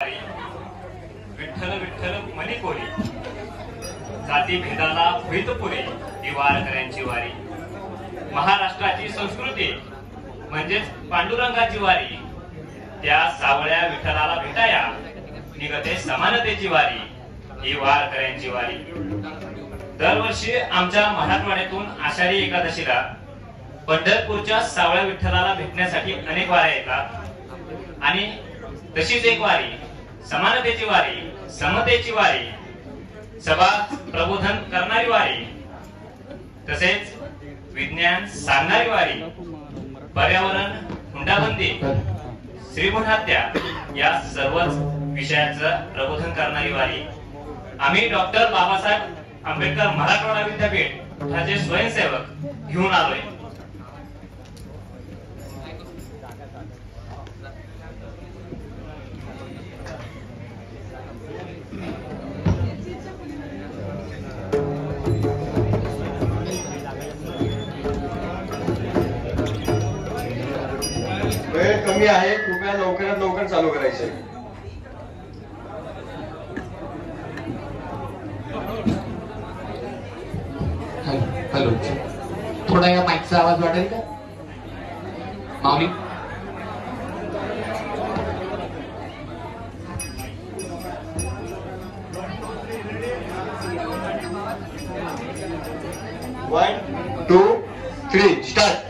विठ्ठल विठ्ठल मनी कोरी, जाती भेदाला होईत पुरे, ही वारकऱ्यांची वारी. महाराष्ट्राची संस्कृती म्हणजेच पांडुरंगाची वारी. त्या सावळ्या विठ्ठलाला भेटाया निघते समानतेची वारी, ही वारकऱ्यांची वारी. दरवर्षी आमच्या मराठवाड्यातून आषाढी एकादशीला पंढरपूरच्या सावळ्या विठ्ठलाला भेटण्यासाठी अनेक वाऱ्या येतात. आणि तशीच एक वारी, समानतेची वारी, समतेची वारी, सभा प्रबोधन करणारी वारी, तसेच विज्ञान सांगणारी वारी, पर्यावरण, हुंडाबंदी, श्रीगुण हत्या या सर्वच विषयाचं प्रबोधन करणारी वारी. आम्ही डॉक्टर बाबासाहेब आंबेडकर मराठवाडा विद्यापीठाचे स्वयंसेवक घेऊन आलोय. वेळ कमी आहे, कृपया लवकरात लवकर चालू करायचे. हॅलो, थोडा या माईकचा आवाज वाटेल का माऊली? One two three start.